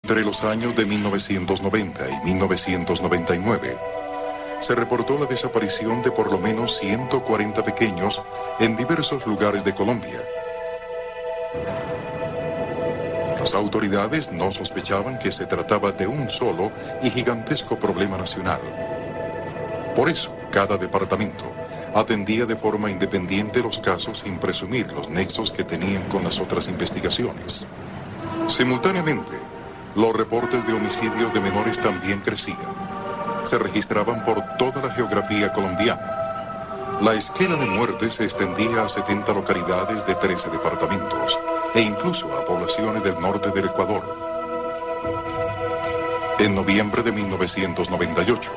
Entre los años de 1990 y 1999, se reportó la desaparición de por lo menos 140 pequeños en diversos lugares de Colombia. Las autoridades no sospechaban que se trataba de un solo y gigantesco problema nacional. Por eso, cada departamento atendía de forma independiente los casos sin presumir los nexos que tenían con las otras investigaciones. Simultáneamente, los reportes de homicidios de menores también crecían. Se registraban por toda la geografía colombiana. La esquela de muertes se extendía a 70 localidades de 13 departamentos e incluso a poblaciones del norte del Ecuador. En noviembre de 1998,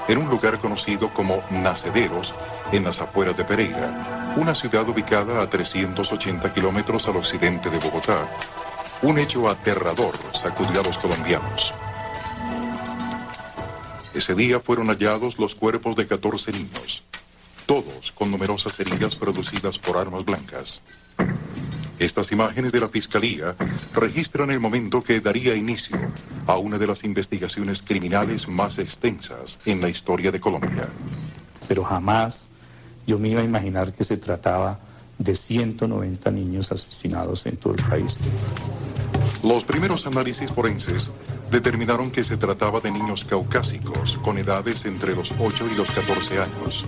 en un lugar conocido como Nacederos, en las afueras de Pereira, una ciudad ubicada a 380 kilómetros al occidente de Bogotá, un hecho aterrador sacudió a los colombianos. Ese día fueron hallados los cuerpos de 14 niños, todos con numerosas heridas producidas por armas blancas. Estas imágenes de la Fiscalía registran el momento que daría inicio a una de las investigaciones criminales más extensas en la historia de Colombia. Pero jamás yo me iba a imaginar que se trataba de 190 niños asesinados en todo el país. Los primeros análisis forenses determinaron que se trataba de niños caucásicos con edades entre los 8 y los 14 años.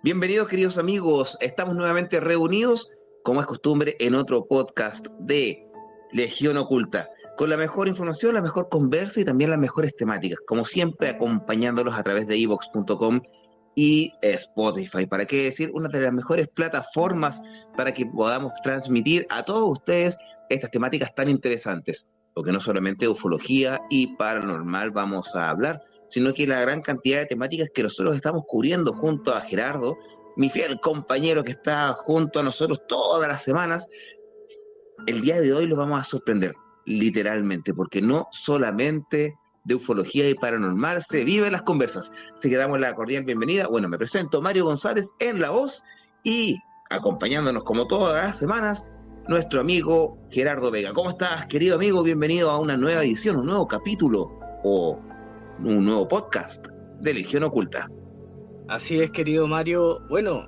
Bienvenidos, queridos amigos, estamos nuevamente reunidos, como es costumbre, en otro podcast de Legión Oculta, con la mejor información, la mejor conversa y también las mejores temáticas, como siempre acompañándolos a través de iVoox.com y Spotify, para qué decir, una de las mejores plataformas para que podamos transmitir a todos ustedes estas temáticas tan interesantes, porque no solamente de ufología y paranormal vamos a hablar, sino que la gran cantidad de temáticas que nosotros estamos cubriendo junto a Gerardo, mi fiel compañero que está junto a nosotros todas las semanas. El día de hoy los vamos a sorprender, literalmente, porque no solamente de ufología y paranormal se viven las conversas. Así que damos la cordial bienvenida. Bueno, me presento, Mario González en la voz, y acompañándonos como todas las semanas, nuestro amigo Gerardo Vega. ¿Cómo estás, querido amigo? Bienvenido a una nueva edición, un nuevo capítulo o un nuevo podcast de Legión Oculta. Así es, querido Mario. Bueno,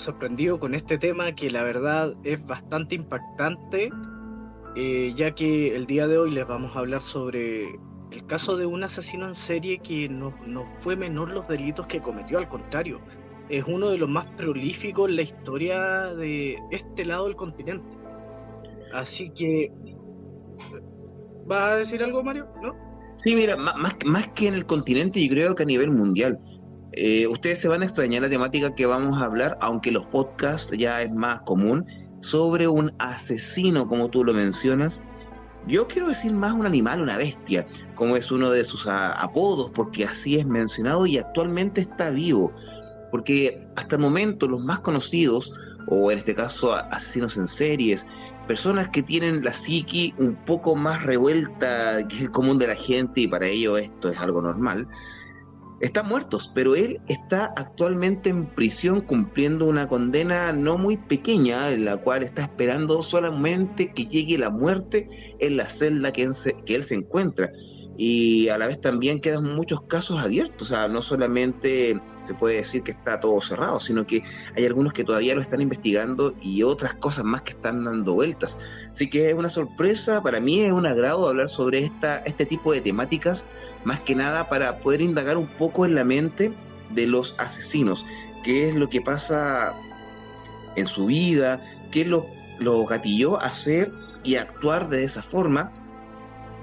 sorprendido con este tema que la verdad es bastante impactante, ya que el día de hoy les vamos a hablar sobre el caso de un asesino en serie que no fue menor los delitos que cometió, al contrario, es uno de los más prolíficos en la historia de este lado del continente. Así que, ¿vas a decir algo, Mario? ¿No? Sí, mira, más que en el continente, yo creo que a nivel mundial. Ustedes se van a extrañar la temática que vamos a hablar, aunque los podcasts ya es más común, sobre un asesino, como tú lo mencionas. Yo quiero decir más un animal, una bestia, como es uno de sus apodos, porque así es mencionado y actualmente está vivo. Porque hasta el momento los más conocidos, o en este caso asesinos en series, personas que tienen la psiqui un poco más revuelta que el común de la gente, y para ello esto es algo normal, están muertos, pero él está actualmente en prisión cumpliendo una condena no muy pequeña, en la cual está esperando solamente que llegue la muerte en la celda que él se encuentra. y a la vez también quedan muchos casos abiertos. O sea, no solamente se puede decir que está todo cerrado, sino que hay algunos que todavía lo están investigando y otras cosas más que están dando vueltas. Así que es una sorpresa, para mí es un agrado hablar sobre este tipo de temáticas, más que nada para poder indagar un poco en la mente de los asesinos, qué es lo que pasa en su vida, qué lo gatilló a hacer y actuar de esa forma.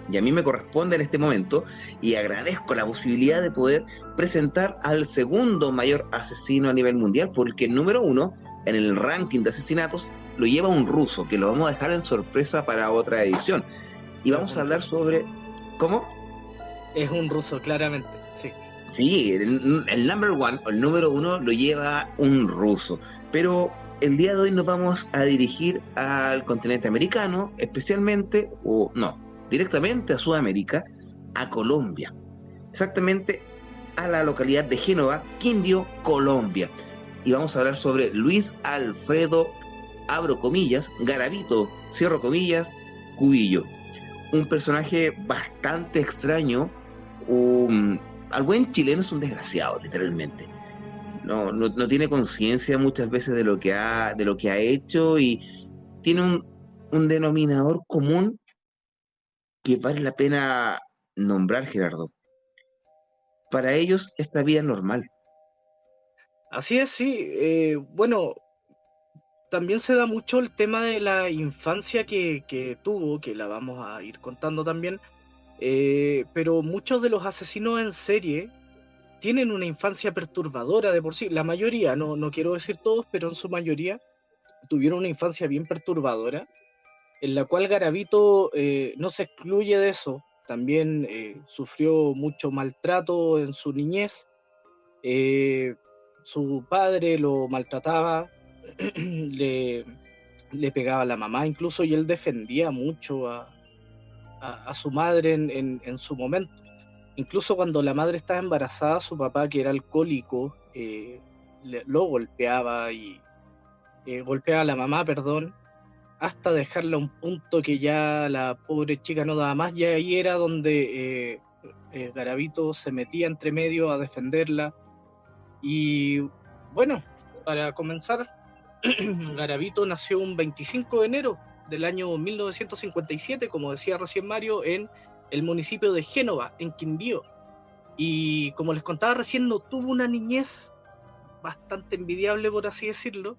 Y a mí me corresponde en este momento, y agradezco la posibilidad de poder presentar al segundo mayor asesino a nivel mundial, porque el número 1 en el ranking de asesinatos lo lleva un ruso, que lo vamos a dejar en sorpresa para otra edición. Y vamos a hablar sobre... ¿Cómo? Es un ruso, claramente, sí. Sí, el number 1, o el número 1, lo lleva un ruso. Pero el día de hoy nos vamos a dirigir al continente americano, especialmente, directamente a Sudamérica, a Colombia, exactamente a la localidad de Génova, Quindío, Colombia. Y vamos a hablar sobre Luis Alfredo, abro comillas, Garavito, cierro comillas, Cubillo. Un personaje bastante extraño. Al buen chileno es un desgraciado, literalmente. No tiene conciencia muchas veces de lo que ha hecho, y tiene un denominador común que vale la pena nombrar, Gerardo. Para ellos esta vida es normal. Así es, sí. Bueno, también se da mucho el tema de la infancia que tuvo, que la vamos a ir contando también, pero muchos de los asesinos en serie tienen una infancia perturbadora de por sí. La mayoría, no quiero decir todos, pero en su mayoría tuvieron una infancia bien perturbadora, en la cual Garavito no se excluye de eso. También sufrió mucho maltrato en su niñez. Su padre lo maltrataba, le pegaba a la mamá incluso, y él defendía mucho a su madre en su momento. Incluso cuando la madre estaba embarazada, su papá, que era alcohólico, lo golpeaba y golpeaba a la mamá, perdón, hasta dejarla a un punto que ya la pobre chica no daba más, y ahí era donde Garavito se metía entre medio a defenderla. Y bueno, para comenzar, Garavito nació un 25 de enero del año 1957, como decía recién Mario, en el municipio de Génova, en Quindío. Y como les contaba recién, no tuvo una niñez bastante envidiable, por así decirlo,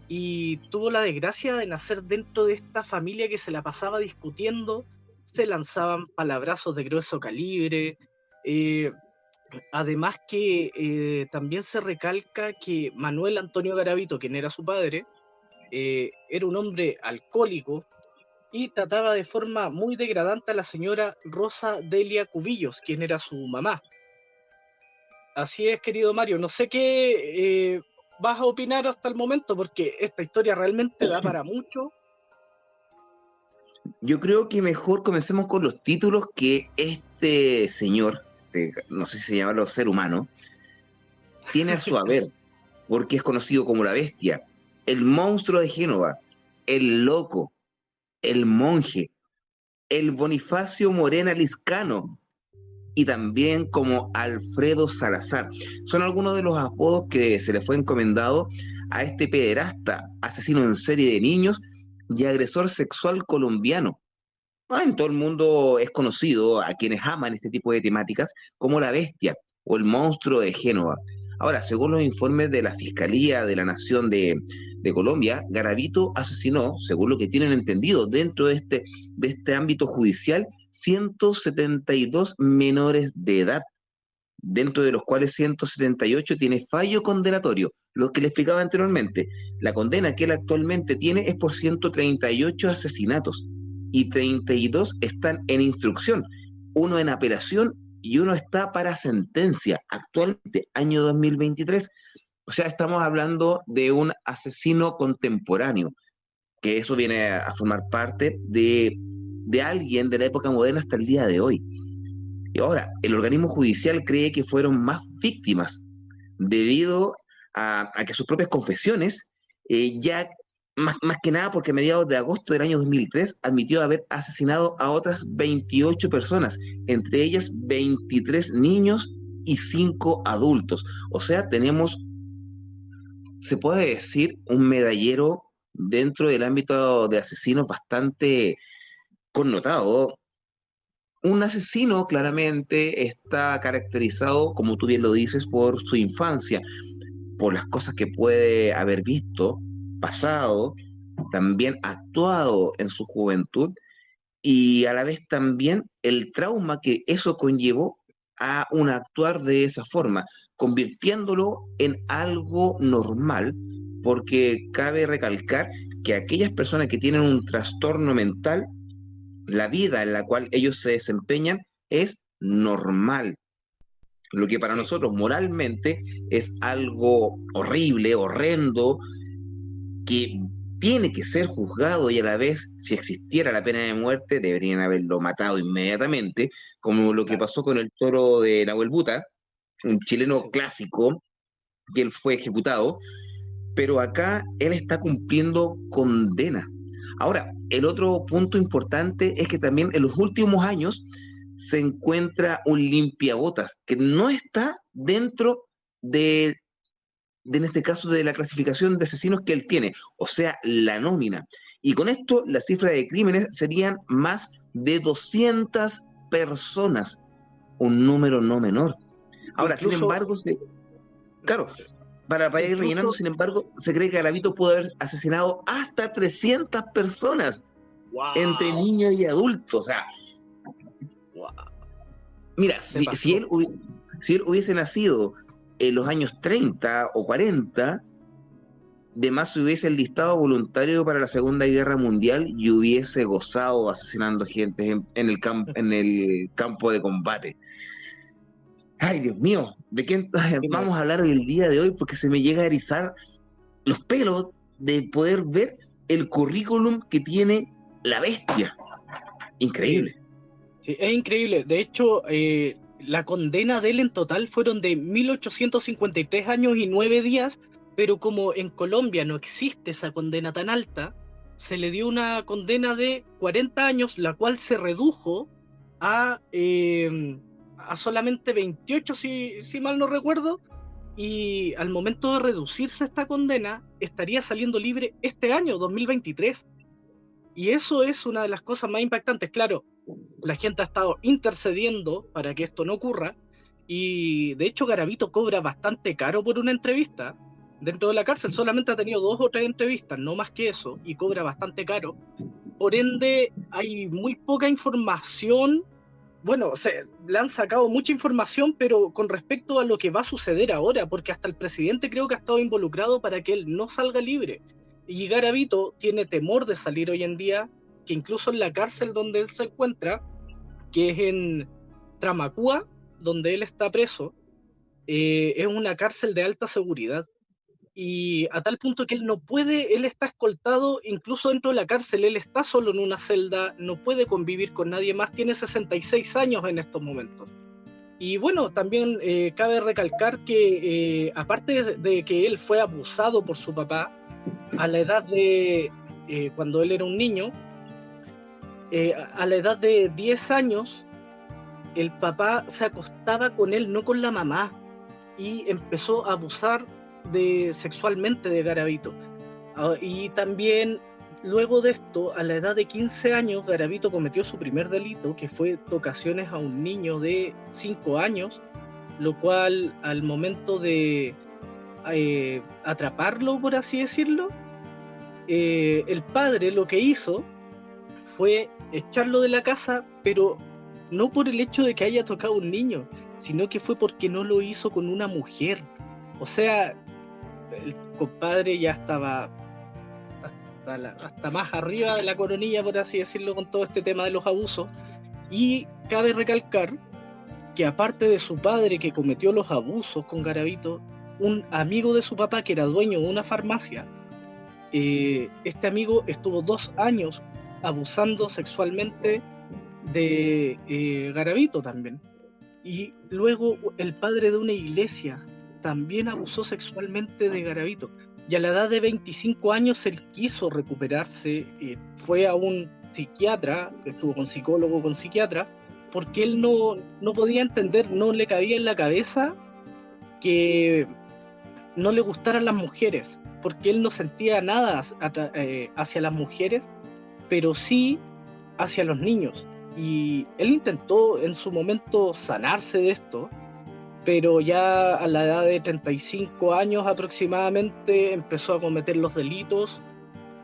y tuvo la desgracia de nacer dentro de esta familia que se la pasaba discutiendo, se lanzaban palabrazos de grueso calibre. Además que también se recalca que Manuel Antonio Garavito, quien era su padre, era un hombre alcohólico y trataba de forma muy degradante a la señora Rosa Delia Cubillos, quien era su mamá. Así es, querido Mario, no sé qué vas a opinar hasta el momento, porque esta historia realmente da para mucho. Yo creo que mejor comencemos con los títulos que este señor, no sé si se llama ser humano, tiene a su haber, porque es conocido como la bestia, el monstruo de Génova, el loco, el monje, el Bonifacio Morena Liscano, y también como Alfredo Salazar. Son algunos de los apodos que se le fue encomendado a este pederasta, asesino en serie de niños y agresor sexual colombiano. En todo el mundo es conocido, a quienes aman este tipo de temáticas, como la bestia o el monstruo de Génova. Ahora, según los informes de la Fiscalía de la Nación de Colombia, Garavito asesinó, según lo que tienen entendido dentro de este ámbito judicial, 172 menores de edad, dentro de los cuales 178 tiene fallo condenatorio. Lo que le explicaba anteriormente, la condena que él actualmente tiene es por 138 asesinatos y 32 están en instrucción, uno en apelación y uno está para sentencia actualmente, año 2023. O sea, estamos hablando de un asesino contemporáneo, que eso viene a formar parte de alguien de la época moderna hasta el día de hoy. Y ahora, el organismo judicial cree que fueron más víctimas debido a que sus propias confesiones ya más que nada porque a mediados de agosto del año 2003 admitió haber asesinado a otras 28 personas, entre ellas 23 niños y 5 adultos. O sea, tenemos, se puede decir, un medallero dentro del ámbito de asesinos bastante connotado. Un asesino claramente está caracterizado, como tú bien lo dices, por su infancia, por las cosas que puede haber visto, pasado, también actuado en su juventud y a la vez también el trauma que eso conllevó a un actuar de esa forma, convirtiéndolo en algo normal, porque cabe recalcar que aquellas personas que tienen un trastorno mental, la vida en la cual ellos se desempeñan es normal. Lo que para Sí, nosotros moralmente es algo horrible, horrendo, que tiene que ser juzgado y a la vez, si existiera la pena de muerte, deberían haberlo matado inmediatamente, como lo que claro, pasó con el toro de Nahuel Buta, un chileno sí. clásico, que él fue ejecutado, pero acá él está cumpliendo condena. Ahora, el otro punto importante es que también en los últimos años se encuentra un limpiabotas que no está dentro en este caso, de la clasificación de asesinos que él tiene, o sea, la nómina. Y con esto, la cifra de crímenes serían más de 200 personas, un número no menor. Ahora, sin Incluso, embargo, claro, para ir rellenando, incluso, sin embargo, se cree que Garavito pudo haber asesinado hasta 300 personas, entre wow, niños y adultos. O sea, wow, mira, se pasó. si él hubiese nacido en los años 30 o 40, de más se hubiese listado voluntario para la Segunda Guerra Mundial y hubiese gozado asesinando gente en el campo de combate. Ay, Dios mío, ¿de qué Mira, vamos a hablar hoy el día de hoy? Porque se me llega a erizar los pelos de poder ver el currículum que tiene la bestia. sí, Increíble. sí, es increíble. De hecho, la condena de él en total fueron de 1853 años y 9 días, pero como en Colombia no existe esa condena tan alta, se le dio una condena de 40 años, la cual se redujo a, a solamente 28, si mal no recuerdo, y al momento de reducirse esta condena, estaría saliendo libre este año, 2023. Y eso es una de las cosas más impactantes. Claro, la gente ha estado intercediendo para que esto no ocurra, y de hecho Garavito cobra bastante caro por una entrevista. Dentro de la cárcel solamente ha tenido 2 o 3 entrevistas, no más que eso, y cobra bastante caro. Por ende, hay muy poca información. Bueno, le han sacado mucha información, pero con respecto a lo que va a suceder ahora, porque hasta el presidente creo que ha estado involucrado para que él no salga libre. Y Garavito tiene temor de salir hoy en día, que incluso en la cárcel donde él se encuentra, que es en Tramacúa, donde él está preso, es una cárcel de alta seguridad. Y a tal punto que él no puede, él está escoltado incluso dentro de la cárcel, él está solo en una celda, no puede convivir con nadie más, tiene 66 años en estos momentos. Y bueno, también cabe recalcar que aparte de que él fue abusado por su papá a la edad de, cuando él era un niño, a la edad de 10 años, el papá se acostaba con él, no con la mamá, y empezó a abusar sexualmente de Garavito. Y también, luego de esto, a la edad de 15 años, Garavito cometió su primer delito, que fue tocaciones a un niño de 5 años, lo cual al momento de atraparlo, por así decirlo, el padre lo que hizo fue echarlo de la casa, pero no por el hecho de que haya tocado a un niño, sino que fue porque no lo hizo con una mujer. O sea, el compadre ya estaba hasta más arriba de la coronilla, por así decirlo, con todo este tema de los abusos. Y cabe recalcar que aparte de su padre que cometió los abusos con Garavito, un amigo de su papá que era dueño de una farmacia, este amigo estuvo 2 años abusando sexualmente de Garavito también. Y luego el padre de una iglesia también abusó sexualmente de Garavito. y a la edad de 25 años él quiso recuperarse, fue a un psiquiatra, estuvo con psicólogo, con psiquiatra, porque él no podía entender, no le cabía en la cabeza que no le gustaran las mujeres, porque él no sentía nada hacia las mujeres, pero sí hacia los niños. Y él intentó en su momento sanarse de esto, pero ya a la edad de 35 años aproximadamente empezó a cometer los delitos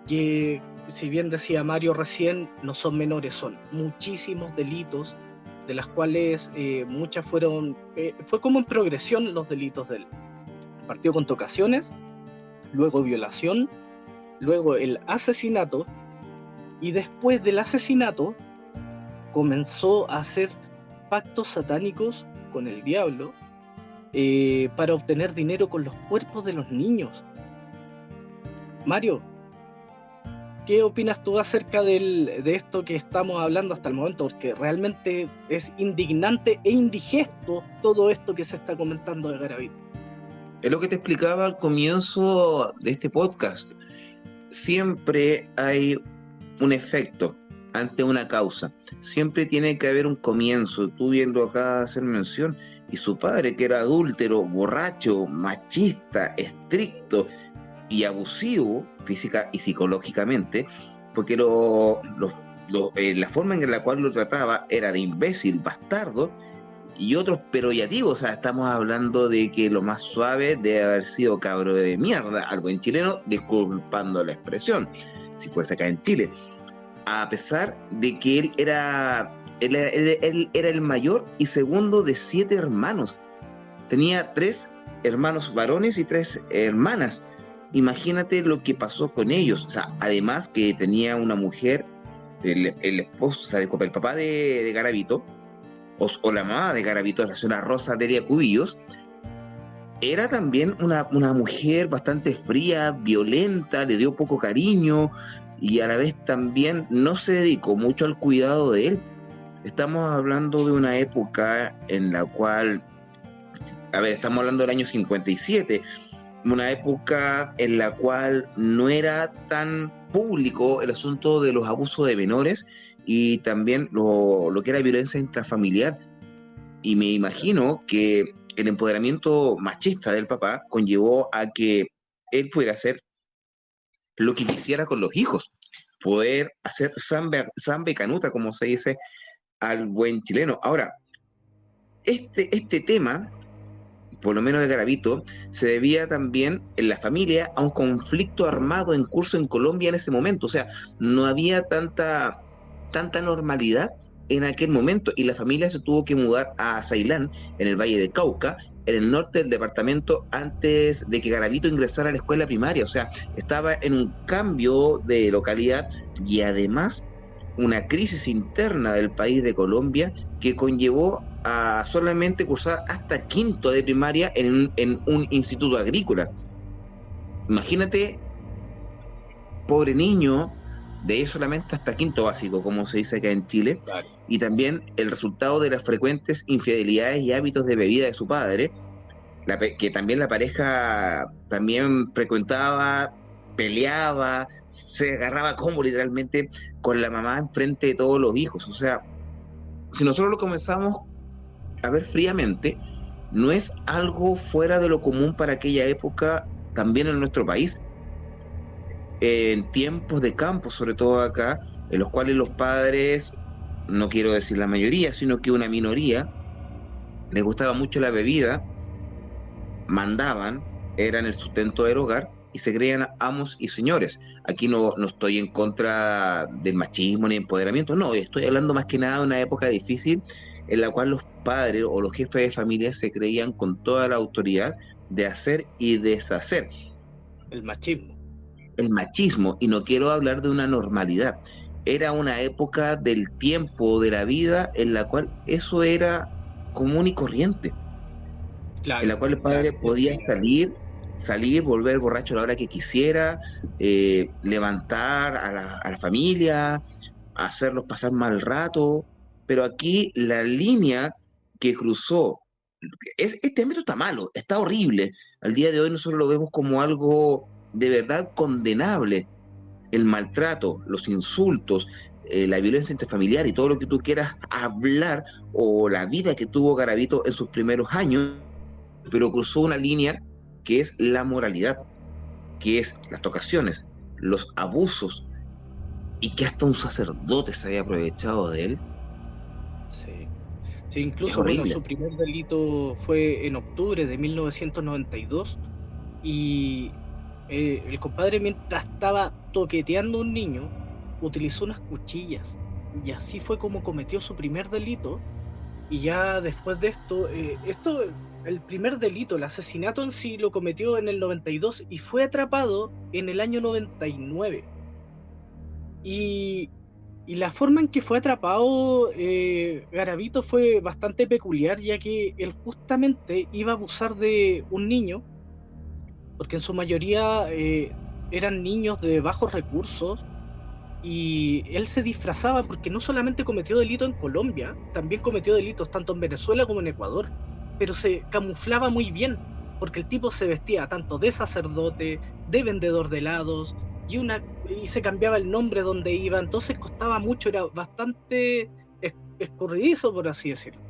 que, si bien decía Mario recién, no son menores, son muchísimos delitos, de las cuales muchas fueron, fue como en progresión los delitos de él. Partió con tocaciones, luego violación, luego el asesinato, y después del asesinato comenzó a hacer pactos satánicos con el diablo para obtener dinero con los cuerpos de los niños. Mario, ¿qué opinas tú acerca de esto que estamos hablando hasta el momento? Porque realmente es indignante e indigesto todo esto que se está comentando de Garavito. Es lo que te explicaba al comienzo de este podcast. Siempre hay un efecto ante una causa. Siempre tiene que haber un comienzo. Tú viendo acá hacer mención, y su padre, que era adúltero, borracho, machista, estricto y abusivo física y psicológicamente, porque la forma en la cual lo trataba era de imbécil, bastardo y otros perorativos. O sea, estamos hablando de que lo más suave debe haber sido cabro de mierda, algo en chileno, disculpando la expresión, si fuese acá en Chile. A pesar de que él era el mayor y segundo de 7 hermanos. Tenía 3 hermanos varones y 3 hermanas. Imagínate lo que pasó con ellos. O sea, además que tenía una mujer, el esposo, o sea, el papá de Garavito, o la mamá de Garavito, la señora Rosa Delia Cubillos, era también una mujer bastante fría, violenta, le dio poco cariño, y a la vez también no se dedicó mucho al cuidado de él. Estamos hablando de una época en la cual, estamos hablando del año 57, una época en la cual no era tan público el asunto de los abusos de menores y también lo que era violencia intrafamiliar. Y me imagino que el empoderamiento machista del papá conllevó a que él pudiera hacer lo que quisiera con los hijos, poder hacer samba y canuta, como se dice al buen chileno. Ahora, este tema, por lo menos de Garavito, se debía también en la familia a un conflicto armado en curso en Colombia en ese momento. O sea, no había tanta normalidad en aquel momento, y la familia se tuvo que mudar a Ceilán, en el Valle de Cauca, en el norte del departamento, antes de que Garavito ingresara a la escuela primaria. O sea, estaba en un cambio de localidad y además una crisis interna del país de Colombia que conllevó a solamente cursar hasta quinto de primaria en un instituto agrícola. Imagínate, pobre niño, de ir solamente hasta quinto básico, como se dice acá en Chile. Claro. Y también el resultado de las frecuentes infidelidades y hábitos de bebida de su padre, que también la pareja también frecuentaba, peleaba, se agarraba como literalmente con la mamá enfrente de todos los hijos. O sea, si nosotros lo comenzamos a ver fríamente, no es algo fuera de lo común para aquella época también en nuestro país. En tiempos de campo, sobre todo acá, en los cuales los padres, no quiero decir la mayoría, sino que una minoría, les gustaba mucho la bebida, mandaban, eran el sustento del hogar y se creían amos y señores. Aquí no estoy en contra del machismo ni empoderamiento, no, estoy hablando más que nada de una época difícil en la cual los padres o los jefes de familia se creían con toda la autoridad de hacer y deshacer. El machismo. El machismo, y no quiero hablar de una normalidad. Era una época del tiempo de la vida en la cual eso era común y corriente. Claro, en la cual el padre podía salir, volver borracho a la hora que quisiera, levantar a la familia, hacerlos pasar mal rato. Pero aquí la línea que cruzó, este ámbito está malo, está horrible. Al día de hoy nosotros lo vemos como algo de verdad condenable el maltrato, los insultos, la violencia intrafamiliar y todo lo que tú quieras hablar, o la vida que tuvo Garavito en sus primeros años, pero cruzó una línea que es la moralidad, que es las tocaciones, los abusos, y que hasta un sacerdote se haya aprovechado de él. Sí. Sí, incluso, bueno, su primer delito fue en octubre de 1992 y el compadre, mientras estaba toqueteando a un niño, utilizó unas cuchillas, y así fue como cometió su primer delito. Y ya después de esto, el primer delito, el asesinato en sí, lo cometió en el 92 y fue atrapado en el año 99. Y la forma en que fue atrapado Garavito fue bastante peculiar, ya que él justamente iba a abusar de un niño, porque en su mayoría eran niños de bajos recursos, y él se disfrazaba porque no solamente cometió delito en Colombia, también cometió delitos tanto en Venezuela como en Ecuador, pero se camuflaba muy bien, porque el tipo se vestía tanto de sacerdote, de vendedor de helados, y se cambiaba el nombre donde iba, entonces costaba mucho, era bastante escurridizo, por así decirlo.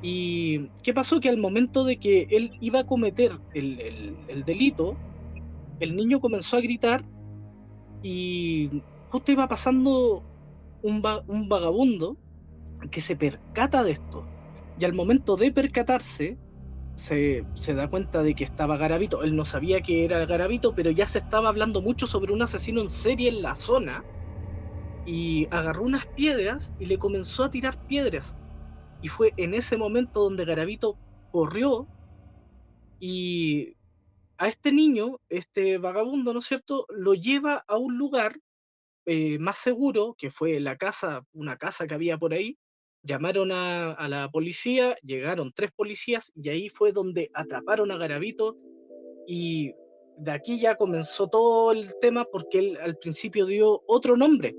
¿Y qué pasó? Que al momento de que él iba a cometer el delito, el niño comenzó a gritar y justo iba pasando un vagabundo que se percata de esto. Y al momento de percatarse, se da cuenta de que estaba Garavito. Él no sabía que era Garavito, pero ya se estaba hablando mucho sobre un asesino en serie en la zona. Y agarró unas piedras y le comenzó a tirar piedras. Y fue en ese momento donde Garavito corrió y a este niño, este vagabundo, ¿no es cierto?, lo lleva a un lugar más seguro, que fue una casa que había por ahí. Llamaron a la policía, llegaron 3 policías y ahí fue donde atraparon a Garavito, y de aquí ya comenzó todo el tema porque él al principio dio otro nombre.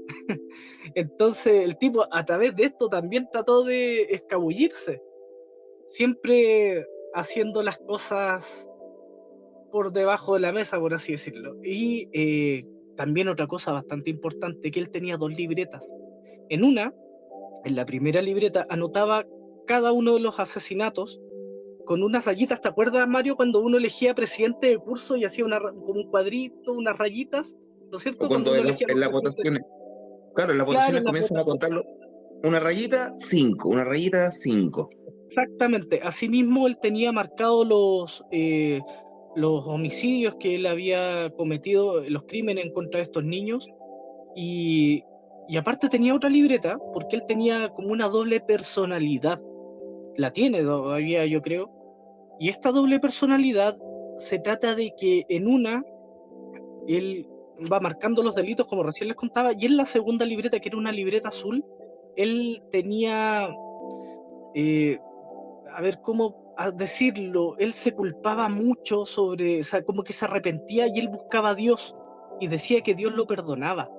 Entonces el tipo a través de esto también trató de escabullirse, siempre haciendo las cosas por debajo de la mesa, por así decirlo. Y también otra cosa bastante importante, que él tenía 2 libretas. En la primera libreta anotaba cada uno de los asesinatos con unas rayitas. ¿Te acuerdas, Mario, cuando uno elegía presidente de curso y hacía como un cuadrito, unas rayitas? ¿No es cierto? O cuando uno en elegía las votaciones, claro, en las votaciones comienzan a contarlo, una rayita 5, una rayita 5. Exactamente. Asimismo, él tenía marcados los homicidios que él había cometido, los crímenes en contra de estos niños, y aparte tenía otra libreta, porque él tenía como una doble personalidad. La tiene todavía, yo creo. Y esta doble personalidad se trata de que en una, él va marcando los delitos, como recién les contaba, y en la segunda libreta, que era una libreta azul, él tenía, a ver cómo decirlo, él se culpaba mucho o sea, como que se arrepentía y él buscaba a Dios y decía que Dios lo perdonaba.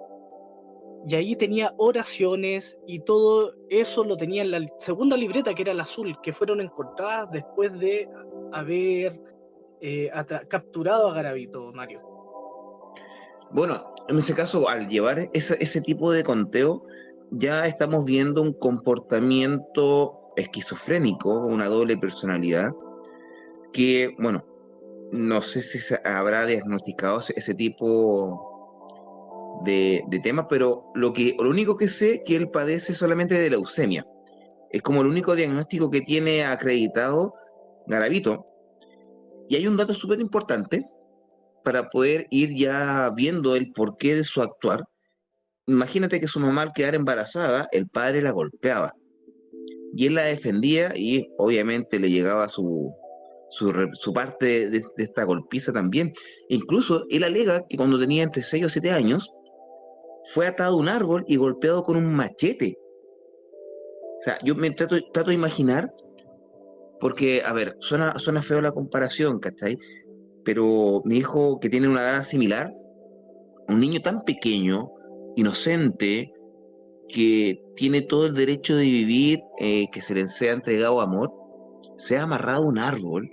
Y ahí tenía oraciones y todo eso lo tenía en la segunda libreta, que era la azul, que fueron encontradas después de haber capturado a Garavito, Mario. Bueno, en ese caso, al llevar ese tipo de conteo, ya estamos viendo un comportamiento esquizofrénico, una doble personalidad, que, bueno, no sé si se habrá diagnosticado ese tipo de temas, pero lo único que sé es que él padece solamente de leucemia. Es como el único diagnóstico que tiene acreditado Garavito. Y hay un dato súper importante para poder ir ya viendo el porqué de su actuar. Imagínate que su mamá, al quedar embarazada, el padre la golpeaba y él la defendía, y obviamente le llegaba su parte de esta golpiza también. Incluso él alega que cuando tenía entre 6 o 7 años fue atado a un árbol y golpeado con un machete. O sea, yo me trato de imaginar, porque, a ver, suena feo la comparación, ¿cachai? Pero mi hijo, que tiene una edad similar, un niño tan pequeño, inocente, que tiene todo el derecho de vivir, que se le sea entregado amor, se ha amarrado a un árbol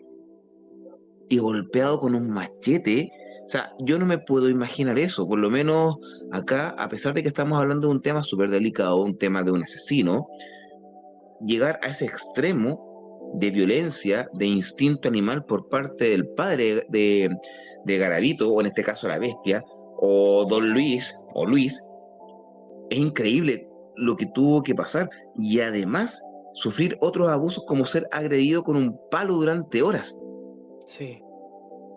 y golpeado con un machete. O sea, yo no me puedo imaginar eso, por lo menos acá, a pesar de que estamos hablando de un tema súper delicado, un tema de un asesino, llegar a ese extremo de violencia, de instinto animal por parte del padre de Garavito, o en este caso la bestia, o Don Luis, o Luis, es increíble lo que tuvo que pasar. Y además, sufrir otros abusos como ser agredido con un palo durante horas. Sí,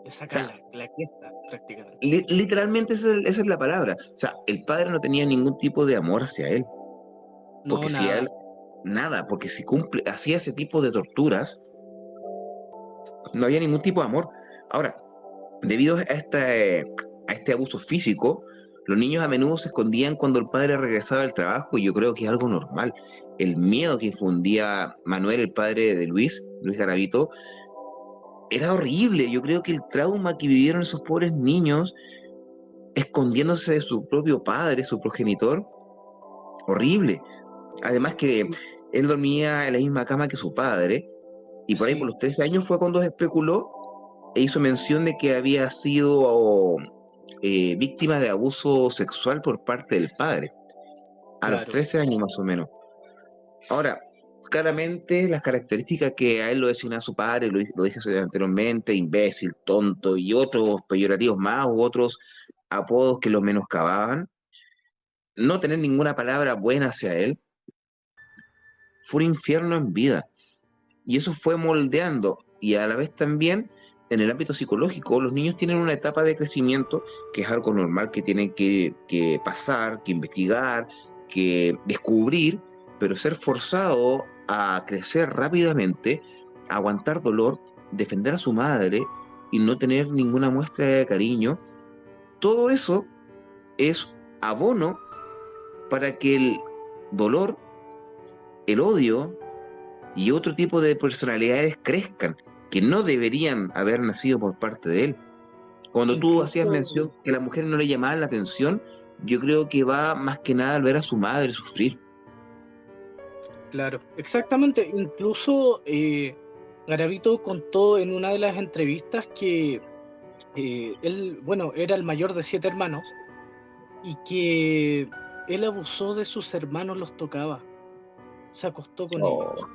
le O sacan sea, la cresta prácticamente. literalmente esa es la palabra. O sea, el padre no tenía ningún tipo de amor hacia él. Porque No, si a nada. él, nada, porque si hacía ese tipo de torturas, no había ningún tipo de amor. Ahora, debido a este abuso físico, los niños a menudo se escondían cuando el padre regresaba del trabajo, y yo creo que es algo normal. El miedo que infundía Manuel, el padre de Luis Garavito, era horrible. Yo creo que el trauma que vivieron esos pobres niños escondiéndose de su propio padre, su progenitor, horrible. Además que él dormía en la misma cama que su padre, y por ahí por Sí, los 13 años fue cuando se especuló e hizo mención de que había sido víctima de abuso sexual por parte del padre, a los claro. 13 años más o menos. Ahora, claramente las características que a él lo designa su padre, lo dije anteriormente, imbécil, tonto y otros peyorativos más u otros apodos que lo menoscababan, no tener ninguna palabra buena hacia él, fue un infierno en vida. Y eso fue moldeando, y a la vez también en el ámbito psicológico, los niños tienen una etapa de crecimiento que es algo normal que tienen que pasar, que investigar, que descubrir, pero ser forzado a crecer rápidamente, a aguantar dolor, defender a su madre y no tener ninguna muestra de cariño, todo eso es abono para que el dolor, el odio y otro tipo de personalidades crezcan, que no deberían haber nacido por parte de él. Cuando tú hacías Incluso, mención que a la mujer no le llamaba la atención, yo creo que va más que nada al ver a su madre sufrir. claro, exactamente. Incluso Garavito contó en una de las entrevistas que él, bueno, era el mayor de 7 hermanos y que él abusó de sus hermanos, los tocaba, se acostó con ellos. Oh,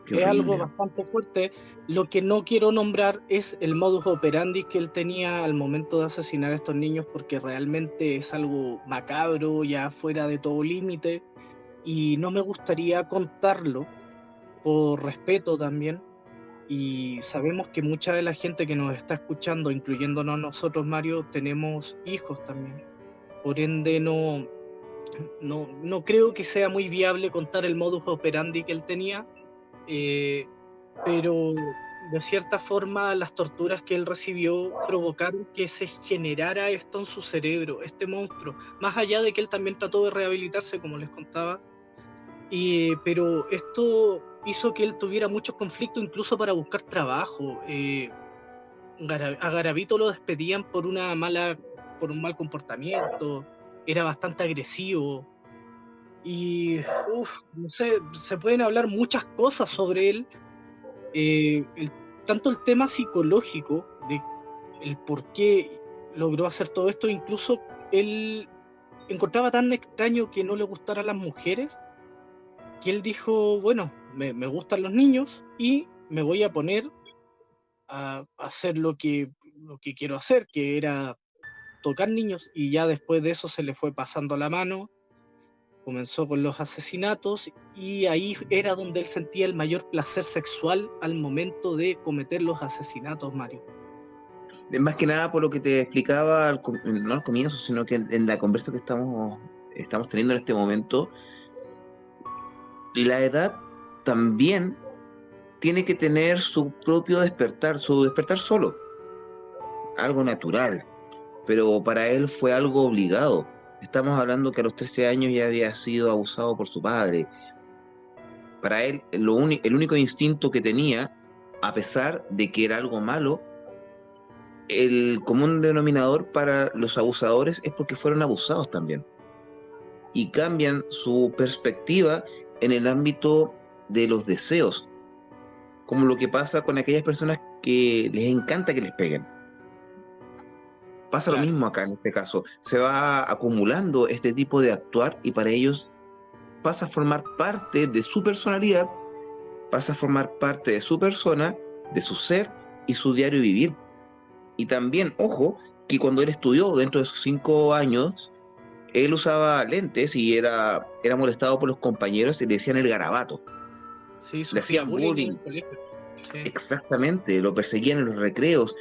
qué Es algo horrible. bastante fuerte. Lo que no quiero nombrar es el modus operandi que él tenía al momento de asesinar a estos niños, porque realmente es algo macabro, ya fuera de todo límite, y no me gustaría contarlo por respeto también. Y sabemos que mucha de la gente que nos está escuchando, incluyéndonos nosotros, Mario, tenemos hijos también. Por ende, no creo que sea muy viable contar el modus operandi que él tenía, eh, pero de cierta forma las torturas que él recibió provocaron que se generara esto en su cerebro, este monstruo, más allá de que él también trató de rehabilitarse, como les contaba, pero esto hizo que él tuviera muchos conflictos incluso para buscar trabajo. A Garavito lo despedían por por un mal comportamiento, era bastante agresivo. Y no sé, se pueden hablar muchas cosas sobre él, tanto el tema psicológico de el por qué logró hacer todo esto, incluso él encontraba tan extraño que no le gustaran las mujeres, que él dijo, bueno, me gustan los niños y me voy a poner a hacer lo que quiero hacer, que era tocar niños, y ya después de eso se le fue pasando la mano. Comenzó con los asesinatos y ahí era donde él sentía el mayor placer sexual al momento de cometer los asesinatos, Mario. Más que nada por lo que te explicaba, no al comienzo, sino que en la conversa que estamos teniendo en este momento, la edad también tiene que tener su propio despertar, su despertar solo, algo natural, pero para él fue algo obligado. Estamos hablando que a los 13 años ya había sido abusado por su padre. Para él, el único instinto que tenía, a pesar de que era algo malo, el común denominador para los abusadores es porque fueron abusados también. Y cambian su perspectiva en el ámbito de los deseos, como lo que pasa con aquellas personas que les encanta que les peguen. Pasa lo Claro. mismo acá en este caso. Se va acumulando este tipo de actuar y para ellos pasa a formar parte de su personalidad, pasa a formar parte de su persona, de su ser y su diario vivir. Y también, ojo, que cuando él estudió dentro de sus 5 años, él usaba lentes y era molestado por los compañeros y le decían el garabato. Sí, Le sufría hacían bullying en bullying. el colegio. Sí. Exactamente, lo perseguían en los recreos.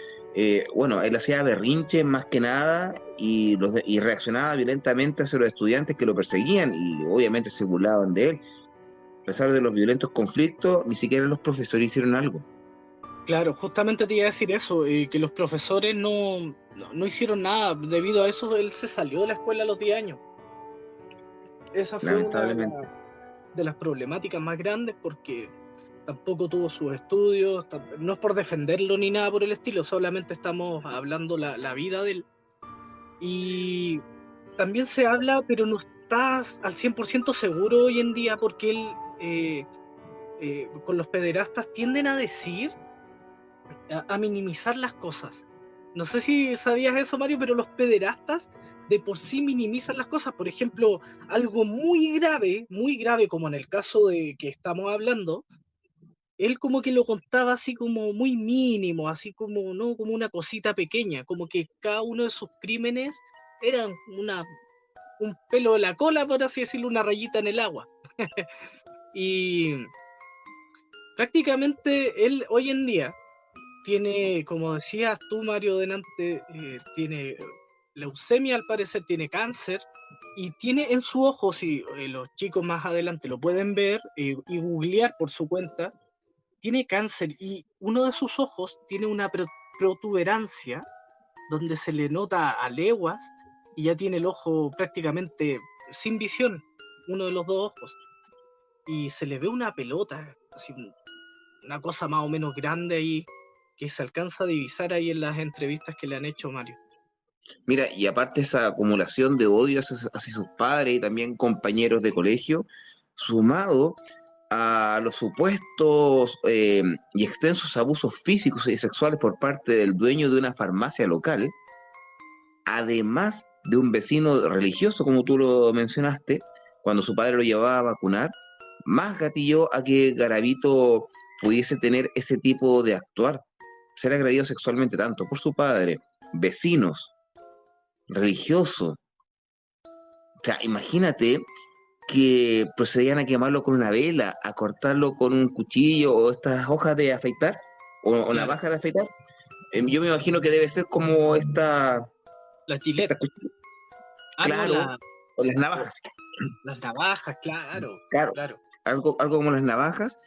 Bueno, él hacía berrinche más que nada y reaccionaba violentamente hacia los estudiantes que lo perseguían y obviamente se burlaban de él. A pesar de los violentos conflictos, ni siquiera los profesores hicieron algo. Claro, justamente te iba a decir eso, que los profesores no hicieron nada. Debido a eso, él se salió de la escuela a los 10 años. Esa fue una Lamentablemente. de las problemáticas más grandes porque tampoco tuvo sus estudios. No es por defenderlo ni nada por el estilo, solamente estamos hablando la vida de él. Y también se habla, pero no estás al 100% seguro hoy en día porque él, con los pederastas tienden a decir, a minimizar las cosas. No sé si sabías eso, Mario, pero los pederastas de por sí minimizan las cosas. Por ejemplo, algo muy grave, como en el caso de que estamos hablando, él como que lo contaba así como muy mínimo, así como, ¿no? Como una cosita pequeña, como que cada uno de sus crímenes eran un pelo de la cola, por así decirlo, una rayita en el agua. Y prácticamente él hoy en día tiene, como decías tú, Mario, delante, tiene leucemia al parecer, tiene cáncer y tiene en su ojo, si los chicos más adelante lo pueden ver y googlear por su cuenta, tiene cáncer y uno de sus ojos tiene una protuberancia donde se le nota a leguas y ya tiene el ojo prácticamente sin visión, uno de los dos ojos, y se le ve una pelota, así una cosa más o menos grande ahí, que se alcanza a divisar ahí en las entrevistas que le han hecho, Mario. Mira, y aparte esa acumulación de odio hacia sus padres y también compañeros de colegio, sumado a los supuestos y extensos abusos físicos y sexuales por parte del dueño de una farmacia local, además de un vecino religioso, como tú lo mencionaste, cuando su padre lo llevaba a vacunar, más gatilló a que Garavito pudiese tener ese tipo de actuar, ser agredido sexualmente tanto por su padre, vecinos, religioso. O sea, imagínate que procedían a quemarlo con una vela, a cortarlo con un cuchillo o estas hojas de afeitar o Claro, navaja de afeitar. Yo me imagino que debe ser como la Gillette. esta cuchilla, Ah, no, claro, o las o navajas, las navajas, claro, claro, claro. algo como las navajas,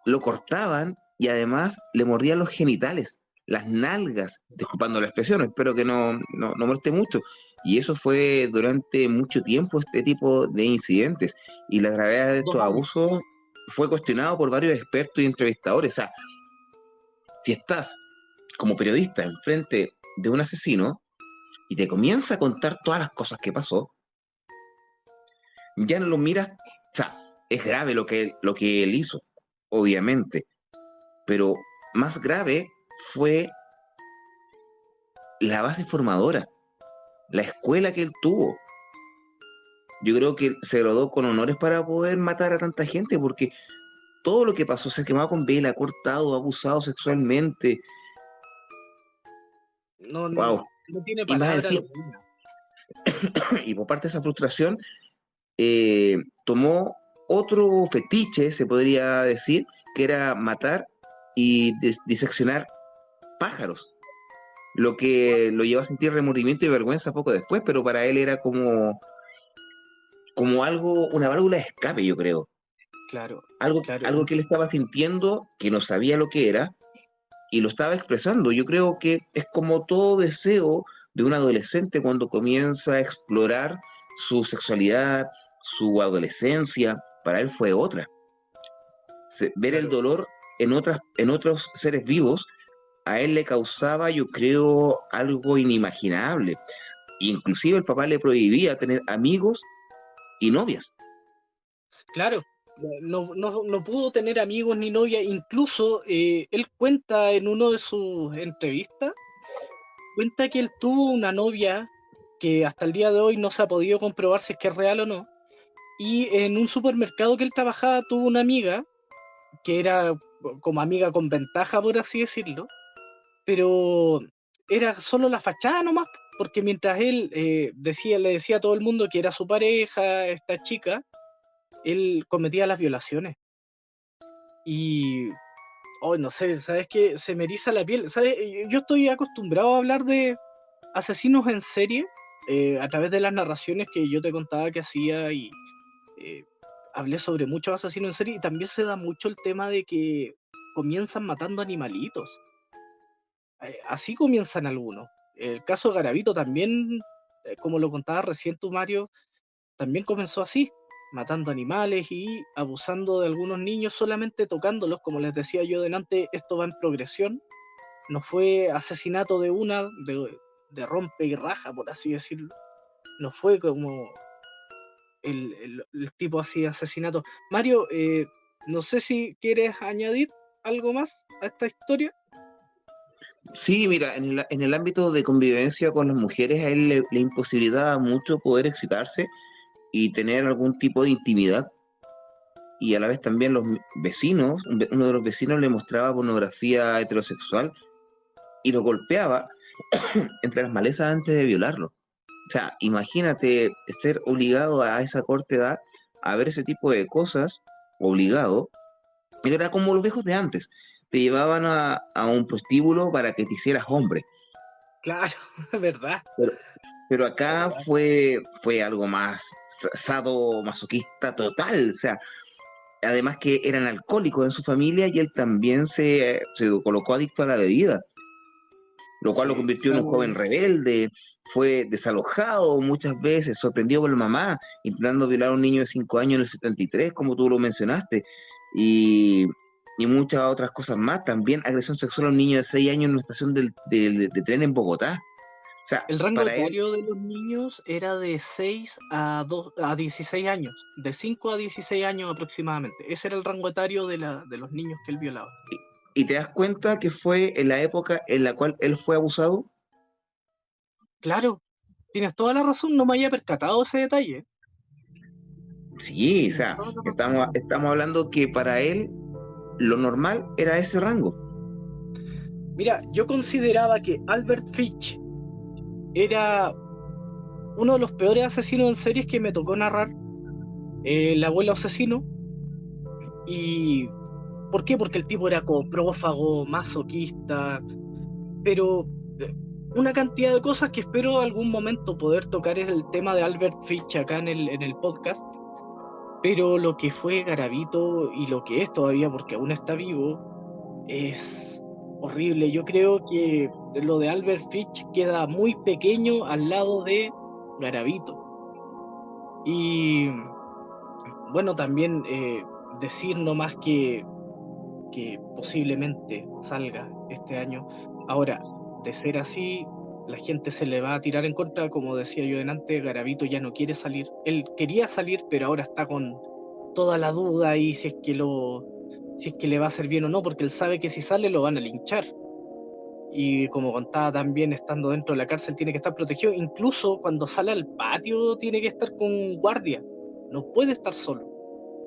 lo cortaban y además le mordían los genitales, las nalgas, disculpando la expresión, espero que no moleste mucho. Y eso fue durante mucho tiempo este tipo de incidentes. Y la gravedad de 2 estos años. abusos fue cuestionado por varios expertos y entrevistadores. O sea, si estás como periodista enfrente de un asesino y te comienza a contar todas las cosas que pasó, ya no lo miras, o sea, es grave lo que él hizo, obviamente, pero más grave fue la base formadora, la escuela que él tuvo. Yo creo que se graduó con honores para poder matar a tanta gente, porque todo lo que pasó, se quemaba con vela, cortado, abusado sexualmente, No, wow. no tiene Y más palabra encima, lo que diga. y por parte de esa frustración, tomó otro fetiche, se podría decir, que era matar y diseccionar pájaros, lo que lo llevó a sentir remordimiento y vergüenza poco después, pero para él era como algo, una válvula de escape, yo creo. Claro, claro. Algo que él estaba sintiendo, que no sabía lo que era, y lo estaba expresando. Yo creo que es como todo deseo de un adolescente cuando comienza a explorar su sexualidad, su adolescencia, para él fue otra. Ver el Claro. dolor en otros seres vivos, a él le causaba, yo creo, algo inimaginable. Inclusive el papá le prohibía tener amigos y novias. Claro, no pudo tener amigos ni novia. Incluso él cuenta en uno de sus entrevistas cuenta que él tuvo una novia que hasta el día de hoy no se ha podido comprobar si es que es real o no. Y en un supermercado que él trabajaba tuvo una amiga que era como amiga con ventaja, por así decirlo, pero era solo la fachada nomás, porque mientras él le decía a todo el mundo que era su pareja, esta chica, él cometía las violaciones. Y hoy no sé, ¿sabes qué? Se me eriza la piel. ¿Sabes? Yo estoy acostumbrado a hablar de asesinos en serie a través de las narraciones que yo te contaba que hacía y hablé sobre muchos asesinos en serie y también se da mucho el tema de que comienzan matando animalitos. Así comienzan algunos. El caso de Garavito también, como lo contaba recién tú, Mario, también comenzó así, matando animales y abusando de algunos niños solamente tocándolos. Como les decía yo delante, esto va en progresión. No fue asesinato de rompe y raja, por así decirlo. No fue como el tipo así de asesinato. Mario, no sé si quieres añadir algo más a esta historia. Sí, mira, en el ámbito de convivencia con las mujeres, a él le imposibilitaba mucho poder excitarse y tener algún tipo de intimidad. Y a la vez también los vecinos, uno de los vecinos le mostraba pornografía heterosexual y lo golpeaba entre las malezas antes de violarlo. O sea, imagínate ser obligado a esa corta edad a ver ese tipo de cosas, obligado. Era como los viejos de antes, te llevaban a un prostíbulo para que te hicieras hombre. Claro, es verdad. Pero acá fue algo más sadomasoquista total, o sea, además que eran alcohólicos en su familia y él también se colocó adicto a la bebida, lo cual lo convirtió en un joven rebelde, fue desalojado muchas veces, sorprendido por la mamá, intentando violar a un niño de 5 años en el 73, como tú lo mencionaste, y muchas otras cosas más, también agresión sexual a un niño de 6 años en una estación de tren en Bogotá. O sea, el rango etario de los niños era de 6 a 16 años, de 5 a 16 años aproximadamente. Ese era el rango etario de los niños que él violaba. ¿Y te das cuenta que fue en la época en la cual él fue abusado? Claro, tienes toda la razón, no me había percatado ese detalle. Sí, o sea, estamos hablando que para él lo normal era ese rango. Mira, yo consideraba que Albert Fitch era uno de los peores asesinos en series que me tocó narrar, el abuelo asesino. ¿Y por qué? Porque el tipo era coprófago, masoquista, pero una cantidad de cosas que espero algún momento poder tocar es el tema de Albert Fitch acá en el podcast. Pero lo que fue Garavito y lo que es todavía, porque aún está vivo, es horrible. Yo creo que lo de Albert Fitch queda muy pequeño al lado de Garavito. Y bueno, también decir nomás que posiblemente salga este año. Ahora, de ser así, la gente se le va a tirar en contra, como decía yo delante. Garavito ya no quiere salir. Él quería salir, pero ahora está con toda la duda y si es que le va a hacer bien o no, porque él sabe que si sale lo van a linchar. Y como contaba también, estando dentro de la cárcel tiene que estar protegido. Incluso cuando sale al patio tiene que estar con guardia. No puede estar solo,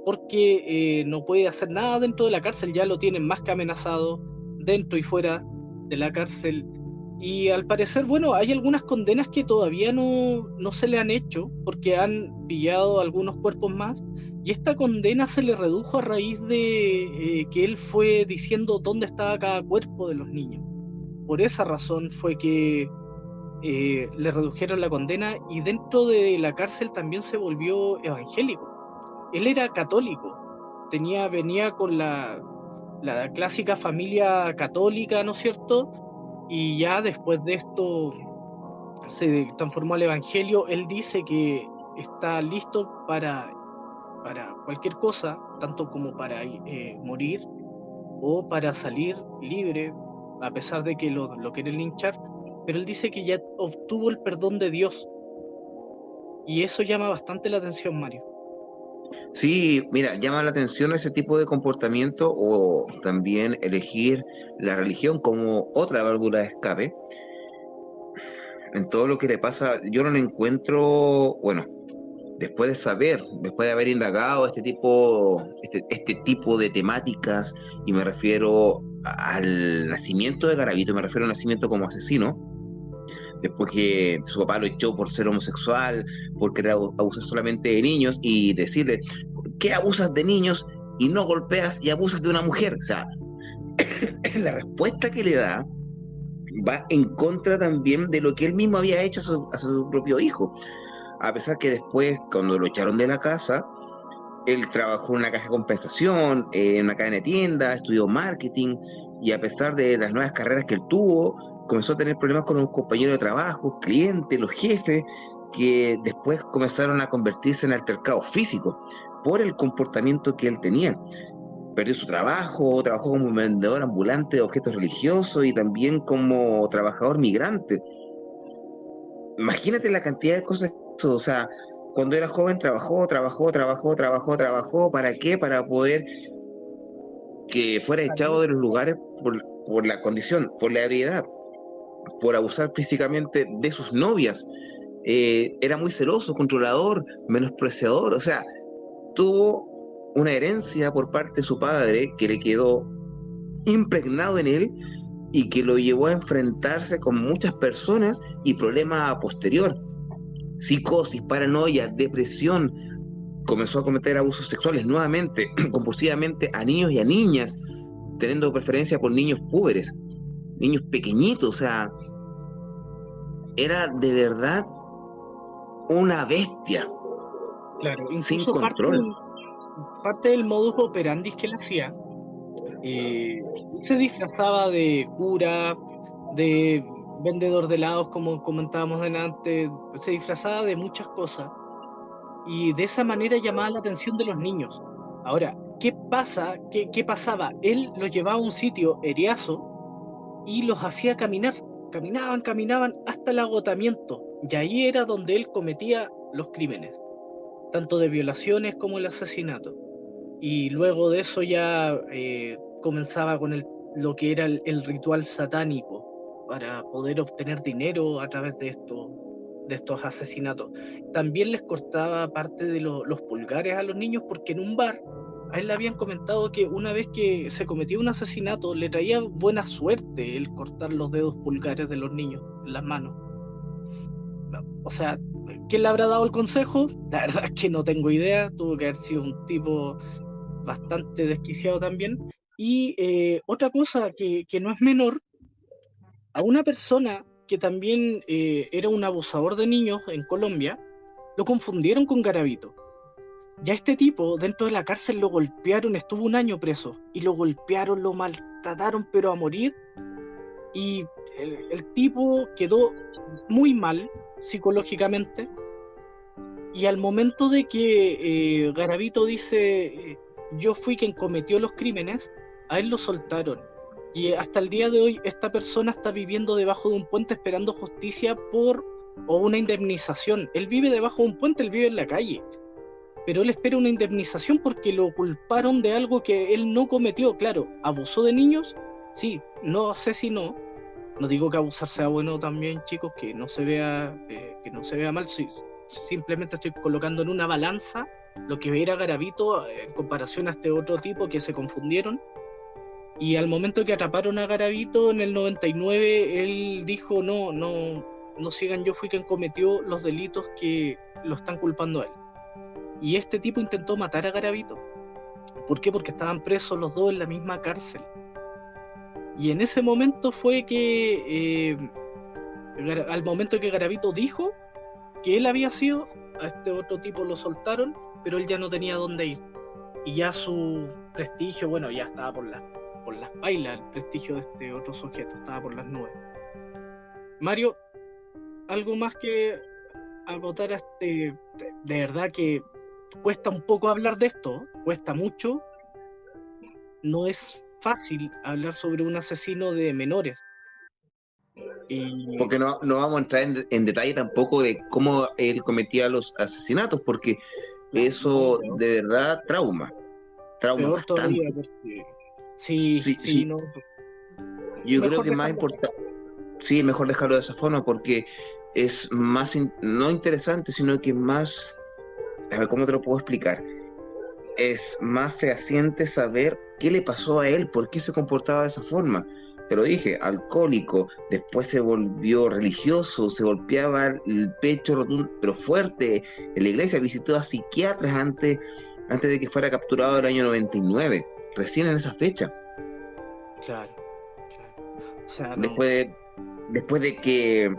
porque no puede hacer nada dentro de la cárcel. Ya lo tienen más que amenazado dentro y fuera de la cárcel. Y al parecer, bueno, hay algunas condenas que todavía no se le han hecho, porque han pillado algunos cuerpos más, y esta condena se le redujo a raíz de que él fue diciendo dónde estaba cada cuerpo de los niños. Por esa razón fue que le redujeron la condena, y dentro de la cárcel también se volvió evangélico. Él era católico, venía con la clásica familia católica, ¿no es cierto? Y ya después de esto se transformó al evangelio. Él dice que está listo para cualquier cosa, tanto como para morir o para salir libre, a pesar de que lo quieren linchar. Pero él dice que ya obtuvo el perdón de Dios. Y eso llama bastante la atención, Mario. Sí, mira, llama la atención ese tipo de comportamiento, o también elegir la religión como otra válvula de escape. en todo lo que le pasa, yo no le encuentro, bueno, después de saber, después de haber indagado este tipo de temáticas, y me refiero al nacimiento de Garavito, me refiero al nacimiento como asesino, después que su papá lo echó por ser homosexual, por querer abusar solamente de niños, y decirle, ¿por qué abusas de niños y no golpeas y abusas de una mujer? O sea, la respuesta que le da va en contra también de lo que él mismo había hecho a su propio hijo. A pesar que después, cuando lo echaron de la casa, él trabajó en una caja de compensación, en una cadena de tiendas, estudió marketing, y a pesar de las nuevas carreras que él tuvo, comenzó a tener problemas con los compañeros de trabajo, clientes, los jefes, que después comenzaron a convertirse en altercados físicos por el comportamiento que él tenía. Perdió su trabajo, trabajó como vendedor ambulante de objetos religiosos y también como trabajador migrante. Imagínate la cantidad de cosas que hizo. O sea, cuando era joven trabajó, ¿para qué? Para poder que fuera echado de los lugares por la condición, por la ebriedad, por abusar físicamente de sus novias. Era muy celoso, controlador, menospreciador. O sea, tuvo una herencia por parte de su padre que le quedó impregnado en él y que lo llevó a enfrentarse con muchas personas y problemas a posterior. Psicosis, paranoia, depresión. Comenzó a cometer abusos sexuales nuevamente, compulsivamente, a niños y a niñas, teniendo preferencia por niños púberes, niños pequeñitos. O sea, era de verdad una bestia. Claro, sin control. Parte del modus operandi que él hacía, se disfrazaba de cura, de vendedor de helados, como comentábamos delante, se disfrazaba de muchas cosas, y de esa manera llamaba la atención de los niños. Ahora, ¿qué pasaba? Él los llevaba a un sitio eriazo y los hacía caminar. Caminaban hasta el agotamiento, y ahí era donde él cometía los crímenes, tanto de violaciones como el asesinato. Y luego de eso ya comenzaba con lo que era el ritual satánico para poder obtener dinero a través de estos asesinatos. También les cortaba parte de los pulgares a los niños, porque en un bar a él le habían comentado que una vez que se cometió un asesinato le traía buena suerte el cortar los dedos pulgares de los niños en las manos. O sea, ¿quién le habrá dado el consejo? La verdad es que no tengo idea. Tuvo que haber sido un tipo bastante desquiciado también. Y otra cosa que no es menor, a una persona que también era un abusador de niños en Colombia, lo confundieron con Garavito. Ya este tipo dentro de la cárcel lo golpearon, estuvo 1 año preso, y lo golpearon, lo maltrataron pero a morir, y el tipo quedó muy mal psicológicamente, y al momento de que Garavito dice yo fui quien cometió los crímenes, a él lo soltaron, y hasta el día de hoy esta persona está viviendo debajo de un puente esperando justicia o una indemnización. Él vive debajo de un puente, él vive en la calle, pero él espera una indemnización porque lo culparon de algo que él no cometió. Claro, abusó de niños, sí, no asesinó. No digo que abusar sea bueno también, chicos, que no se vea mal. Simplemente estoy colocando en una balanza lo que era Garavito en comparación a este otro tipo que se confundieron. Y al momento que atraparon a Garavito en el 99, él dijo no sigan, yo fui quien cometió los delitos que lo están culpando a él. Y este tipo intentó matar a Garavito. ¿Por qué? Porque estaban presos los dos en la misma cárcel. Y en ese momento fue que al momento que Garavito dijo que él había sido, a este otro tipo lo soltaron, pero él ya no tenía dónde ir. Y ya su prestigio, bueno, ya estaba por las pailas, el prestigio de este otro sujeto estaba por las nubes. Mario, ¿algo más que agotar de verdad que cuesta un poco hablar de esto? Cuesta mucho. No es fácil hablar sobre un asesino de menores. Porque no vamos a entrar en detalle tampoco de cómo él cometía los asesinatos, porque eso de verdad trauma bastante. Todavía, porque... Sí. No. Yo creo que más importante, sí, mejor dejarlo de esa forma, porque es más, no interesante, sino que más, a ver, ¿cómo te lo puedo explicar? Es más fehaciente saber qué le pasó a él, por qué se comportaba de esa forma. Te lo dije, alcohólico, después se volvió religioso, se golpeaba el pecho rotundo, pero fuerte. En la iglesia visitó a psiquiatras antes de que fuera capturado el año 99, recién en esa fecha. Claro. O sea, no. Después de que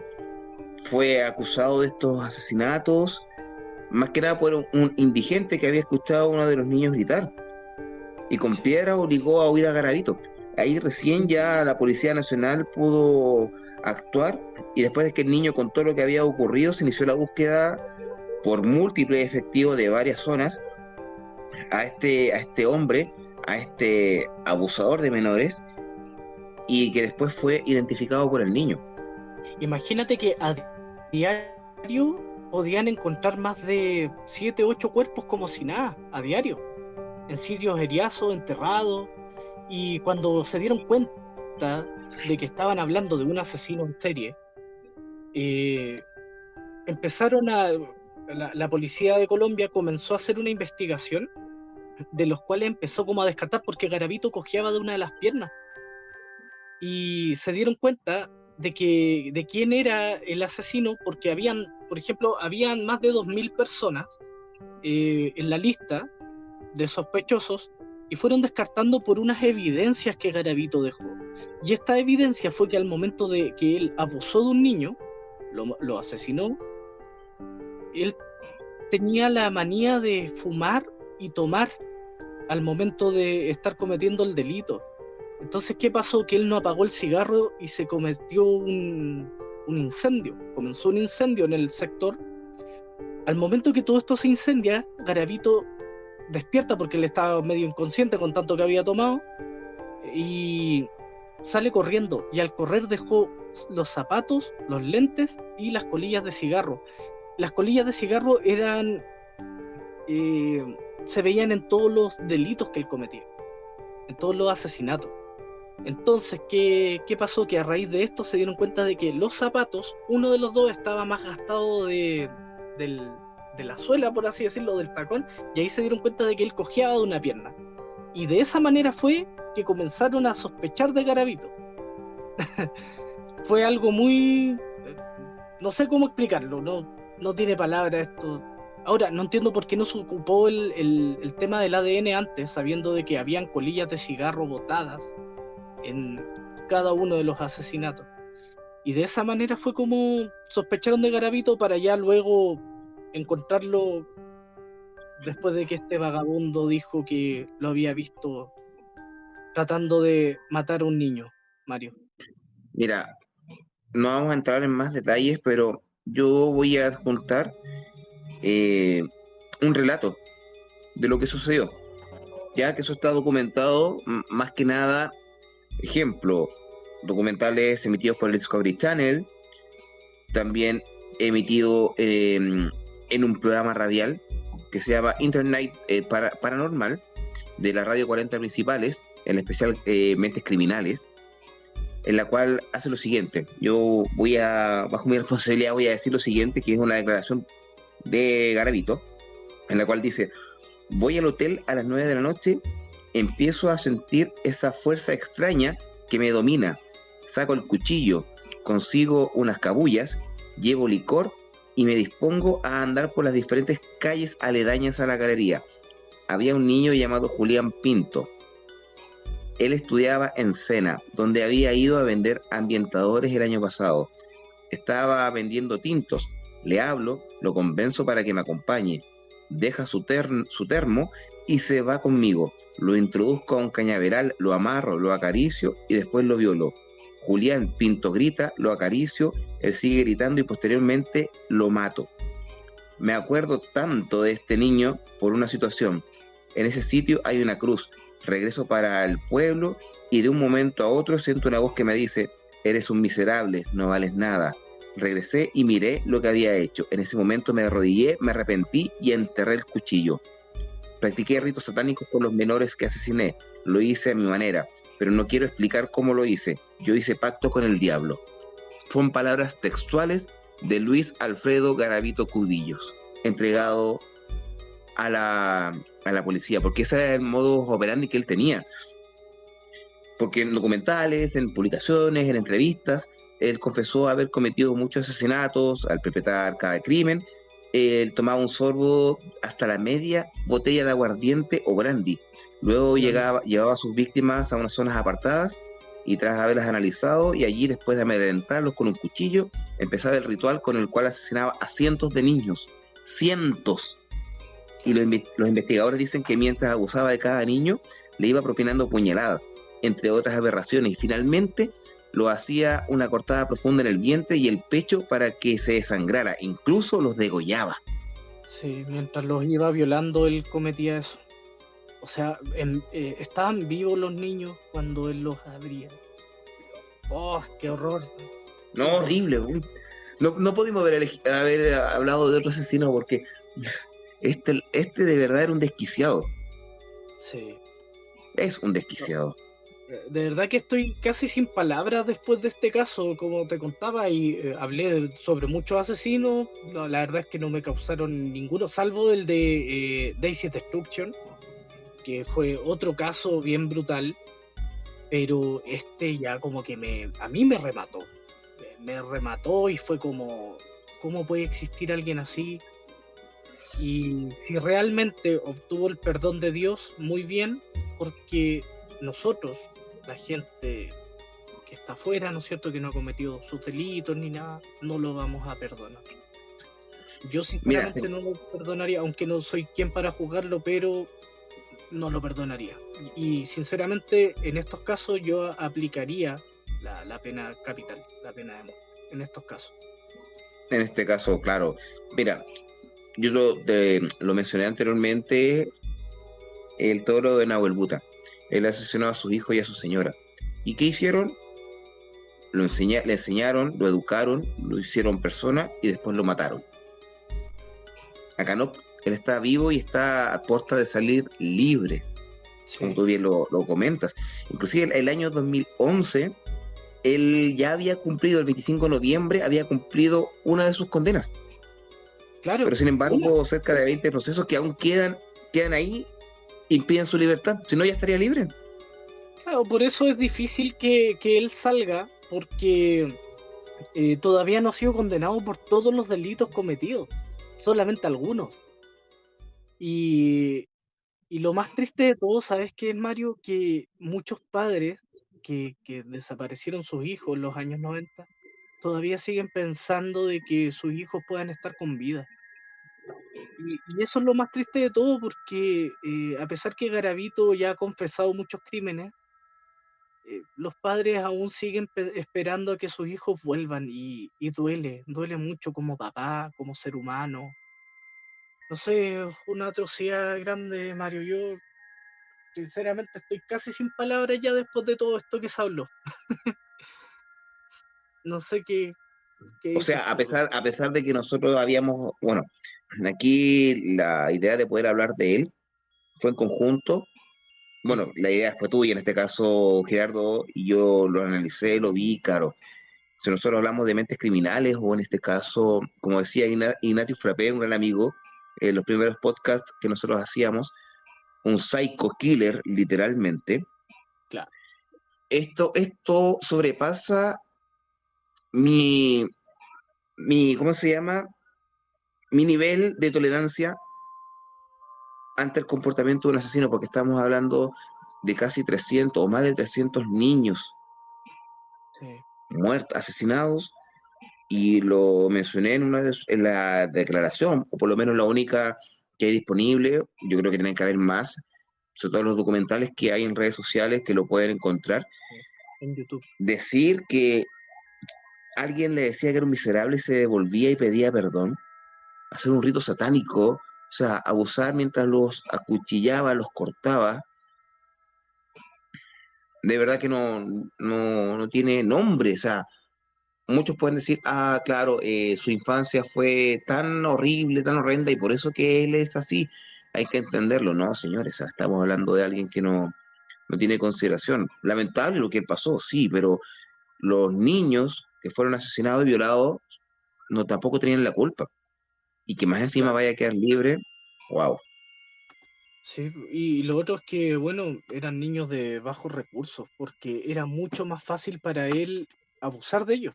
fue acusado de estos asesinatos, más que nada por un indigente que había escuchado a uno de los niños gritar, y con piedra obligó a huir a Garavito. Ahí recién ya la Policía Nacional pudo actuar, y después de que el niño contó lo que había ocurrido, se inició la búsqueda por múltiples efectivos de varias zonas a este hombre, a este abusador de menores, y que después fue identificado por el niño. Imagínate que a diario podían encontrar más de 7, 8 cuerpos como si nada, a diario, en sitios heriazos, enterrados, y cuando se dieron cuenta de que estaban hablando de un asesino en serie, la policía de Colombia comenzó a hacer una investigación, de los cuales empezó como a descartar, porque Garavito cojeaba de una de las piernas, y se dieron cuenta de quién era el asesino, porque habían más de 2.000 personas en la lista de sospechosos, y fueron descartando por unas evidencias que Garavito dejó. Y esta evidencia fue que al momento de que él abusó de un niño, lo asesinó, él tenía la manía de fumar y tomar al momento de estar cometiendo el delito. Entonces, ¿qué pasó? Que él no apagó el cigarro y se cometió un incendio. Comenzó un incendio en el sector. Al momento que todo esto se incendia, Garavito despierta porque él estaba medio inconsciente con tanto que había tomado, y sale corriendo, y al correr dejó los zapatos, los lentes y las colillas de cigarro. Las colillas de cigarro se veían en todos los delitos que él cometía, en todos los asesinatos. Entonces, ¿qué pasó? Que a raíz de esto se dieron cuenta de que los zapatos, uno de los dos estaba más gastado de la suela, por así decirlo, del tacón, y ahí se dieron cuenta de que él cojeaba de una pierna. Y de esa manera fue que comenzaron a sospechar de Garavito. Fue algo muy... no sé cómo explicarlo, no tiene palabra esto. Ahora, no entiendo por qué no se ocupó el tema del ADN antes, sabiendo de que habían colillas de cigarro botadas en cada uno de los asesinatos. Y de esa manera fue como sospecharon de Garavito, para ya luego encontrarlo después de que este vagabundo dijo que lo había visto tratando de matar a un niño. Mario. Mira, no vamos a entrar en más detalles, pero yo voy a adjuntar un relato de lo que sucedió, ya que eso está documentado, más que nada, ejemplo, documentales emitidos por el Discovery Channel, también emitido en un programa radial que se llama Internet Paranormal, de la radio 40 Principales, en especial Mentes Criminales, en la cual hace lo siguiente. Yo bajo mi responsabilidad voy a decir lo siguiente, que es una declaración de Garavito, en la cual dice: voy al hotel a las 9 de la noche, empiezo a sentir esa fuerza extraña que me domina, saco el cuchillo, consigo unas cabullas, llevo licor y me dispongo a andar por las diferentes calles aledañas a la galería. Había un niño llamado Julián Pinto. Él estudiaba en Sena, donde había ido a vender ambientadores el año pasado. Estaba vendiendo tintos. Le hablo, lo convenzo para que me acompañe. Deja su termo y se va conmigo. Lo introduzco a un cañaveral, lo amarro, lo acaricio y después lo violo. Julián Pinto grita, lo acaricio, él sigue gritando y posteriormente lo mato. Me acuerdo tanto de este niño por una situación. En ese sitio hay una cruz. Regreso para el pueblo y de un momento a otro siento una voz que me dice: eres un miserable, no vales nada. Regresé y miré lo que había hecho. En ese momento me arrodillé, me arrepentí y enterré el cuchillo. Practiqué ritos satánicos con los menores que asesiné. Lo hice a mi manera, pero no quiero explicar cómo lo hice. Yo hice pacto con el diablo. Son palabras textuales de Luis Alfredo Garavito Cudillos, entregado a la policía, porque ese era el modus operandi que él tenía. Porque en documentales, en publicaciones, en entrevistas, él confesó haber cometido muchos asesinatos al perpetrar cada crimen. Él tomaba un sorbo hasta la media botella de aguardiente o brandy. Luego llevaba a sus víctimas a unas zonas apartadas y tras haberlas analizado, y allí después de amedrentarlos con un cuchillo, empezaba el ritual con el cual asesinaba a cientos de niños. ¡Cientos! Y los investigadores dicen que mientras abusaba de cada niño, le iba propinando puñaladas, entre otras aberraciones, y finalmente lo hacía una cortada profunda en el vientre y el pecho para que se desangrara, incluso los degollaba. Sí, mientras los iba violando, él cometía eso. O sea, estaban vivos los niños cuando él los abría. ¡Oh, qué horror! No, horrible, güey. No pudimos haber hablado de otro asesino porque este de verdad era un desquiciado. Sí. Es un desquiciado. De verdad que estoy casi sin palabras después de este caso, como te contaba, y hablé sobre muchos asesinos. No, la verdad es que no me causaron ninguno, salvo el de Daisy Destruction, que fue otro caso bien brutal, pero este ya como que a mí me remató. Me remató y fue como, ¿cómo puede existir alguien así? Y si realmente obtuvo el perdón de Dios, muy bien, porque nosotros, la gente que está afuera, ¿no es cierto?, que no ha cometido sus delitos ni nada, no lo vamos a perdonar. Yo sinceramente no lo perdonaría, aunque no soy quien para juzgarlo, pero no lo perdonaría. Y sinceramente, en estos casos yo aplicaría la pena capital, la pena de muerte, en estos casos. En este caso, claro. Mira, yo lo mencioné anteriormente, el toro de Nahuel Buta. Él asesinó a sus hijos y a su señora. ¿Y qué hicieron? Le enseñaron, lo educaron, lo hicieron persona y después lo mataron. Acá no, él está vivo y está a puerta de salir libre, sí, como tú bien lo comentas. Inclusive el año 2011, él ya había cumplido, el 25 de noviembre, había cumplido una de sus condenas. Claro. Pero sin embargo, cerca de 20 procesos que aún quedan ahí, impiden su libertad, si no ya estaría libre. Claro, por eso es difícil que él salga, porque todavía no ha sido condenado por todos los delitos cometidos, solamente algunos. Y lo más triste de todo, ¿sabes qué es, Mario? Que muchos padres que desaparecieron sus hijos en los años 90 todavía siguen pensando de que sus hijos puedan estar con vida. Y eso es lo más triste de todo, porque a pesar que Garavito ya ha confesado muchos crímenes, los padres aún siguen esperando a que sus hijos vuelvan, y duele mucho como papá, como ser humano. No sé, una atrocidad grande, Mario. Yo sinceramente estoy casi sin palabras ya después de todo esto que se habló. No sé qué o sea, a pesar de que nosotros habíamos, bueno, aquí la idea de poder hablar de él fue en conjunto. Bueno, la idea fue tuya en este caso, Gerardo, y yo lo analicé, lo vi, claro. Si nosotros hablamos de mentes criminales, o en este caso, como decía Ignatius Frappé, un gran amigo, en los primeros podcasts que nosotros hacíamos, un psycho killer, literalmente. Claro. Esto sobrepasa mi, ¿cómo se llama? Mi nivel de tolerancia ante el comportamiento de un asesino, porque estamos hablando de casi 300 o más de 300 niños, sí, muertos, asesinados, y lo mencioné en la declaración, o por lo menos la única que hay disponible. Yo creo que tienen que haber más, sobre todo los documentales que hay en redes sociales que lo pueden encontrar. En YouTube. Decir que alguien le decía que era un miserable y se devolvía y pedía perdón, hacer un rito satánico, o sea, abusar mientras los acuchillaba, los cortaba, de verdad que no tiene nombre. O sea, muchos pueden decir, claro, su infancia fue tan horrible, tan horrenda, y por eso que él es así. Hay que entenderlo, ¿no, señores? O sea, estamos hablando de alguien que no tiene consideración. Lamentable lo que pasó, sí, pero los niños que fueron asesinados y violados no tampoco tenían la culpa. Y que más encima Claro. vaya a quedar libre, wow. Sí, y lo otro es que, bueno, eran niños de bajos recursos, porque era mucho más fácil para él abusar de ellos,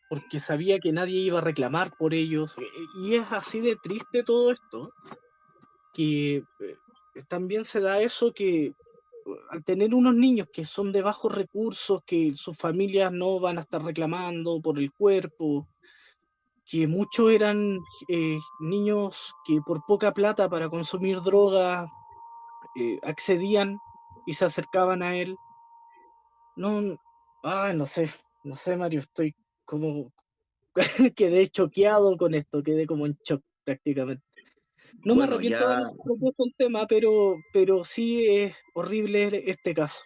porque sabía que nadie iba a reclamar por ellos. Y es así de triste todo esto, que también se da eso que al tener unos niños que son de bajos recursos, que sus familias no van a estar reclamando por el cuerpo, que muchos eran niños que por poca plata para consumir droga accedían y se acercaban a él. No, no sé, no sé, Mario, estoy como quedé choqueado con esto, quedé como en shock prácticamente. No me Bueno, arrepiento de ya, haber propuesto el tema, pero sí es horrible este caso.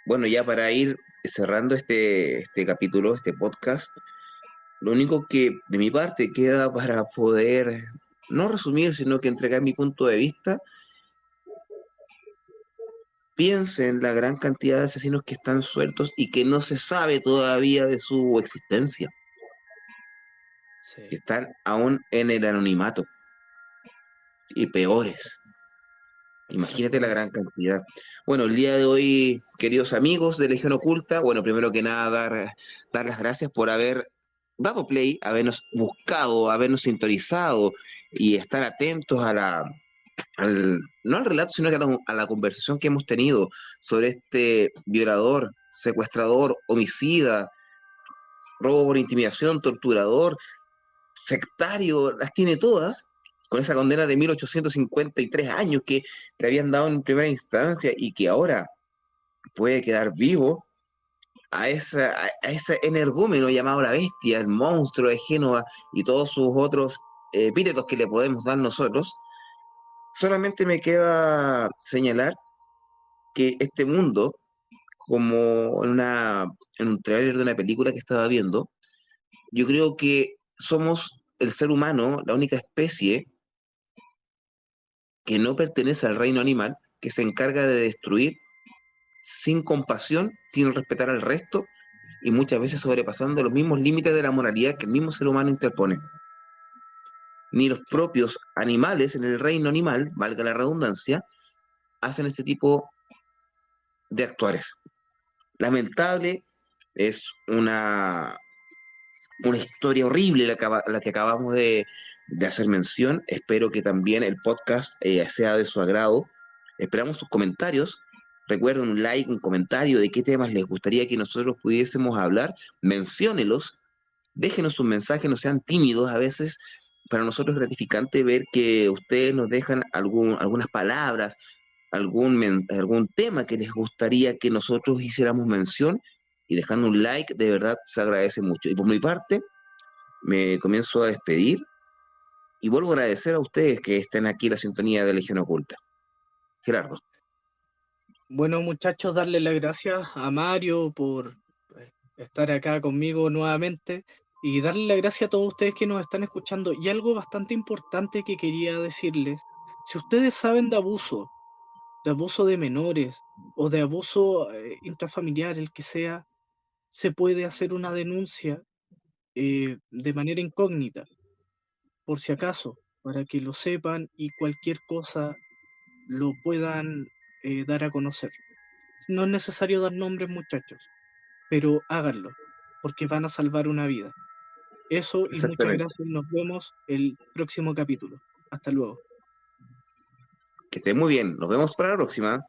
bueno, ya para ir cerrando este capítulo, este podcast, lo único que de mi parte queda para poder no resumir, sino que entregar mi punto de vista. Piense en la gran cantidad de asesinos que están sueltos y que no se sabe todavía de su existencia, que Sí. están aún en el anonimato y peores. Imagínate la Exactamente. gran cantidad. Bueno, el día de hoy, queridos amigos de Legión Oculta, bueno, primero que nada, dar las gracias por haber dado play, habernos buscado, habernos sintonizado y estar atentos no al relato, sino que a la conversación que hemos tenido sobre este violador, secuestrador, homicida, robo por intimidación, torturador, sectario, las tiene todas, con esa condena de 1853 años que le habían dado en primera instancia y que ahora puede quedar vivo a ese energúmeno llamado la bestia, el monstruo de Génova y todos sus otros epítetos que le podemos dar nosotros. Solamente me queda señalar que este mundo, como en un tráiler de una película que estaba viendo, yo creo que somos el ser humano, la única especie que no pertenece al reino animal, que se encarga de destruir sin compasión, sin respetar al resto y muchas veces sobrepasando los mismos límites de la moralidad que el mismo ser humano interpone. Ni los Claro. propios animales en el reino animal, valga la redundancia, hacen este tipo de actuares. Lamentable, es una historia horrible la que acabamos de hacer mención. Espero que también el podcast sea de su agrado. Esperamos sus comentarios. Recuerden un like, un comentario de qué temas les gustaría que nosotros pudiésemos hablar. Menciónelos, déjenos sus mensajes, no sean tímidos. A veces para nosotros es gratificante ver que ustedes nos dejan algunas palabras, algún tema que les gustaría que nosotros hiciéramos mención y dejando un like, de verdad se agradece mucho. Y por mi parte, me comienzo a despedir y vuelvo a agradecer a ustedes que estén aquí en la sintonía de Legión Oculta. Gerardo, Bueno, muchachos, darle las gracias a Mario por estar acá conmigo nuevamente y darle las gracias a todos ustedes que nos están escuchando. Y algo bastante importante que quería decirles, si ustedes saben de abuso de menores o de abuso intrafamiliar, el que sea, se puede hacer una denuncia de manera incógnita, por si acaso, para que lo sepan y cualquier cosa lo puedan dar a conocer. No es necesario dar nombres, muchachos, pero háganlo, porque van a salvar una vida. Eso y muchas exactamente. gracias. Nos vemos el próximo capítulo. Hasta luego. Que estén muy bien. Nos vemos para la próxima.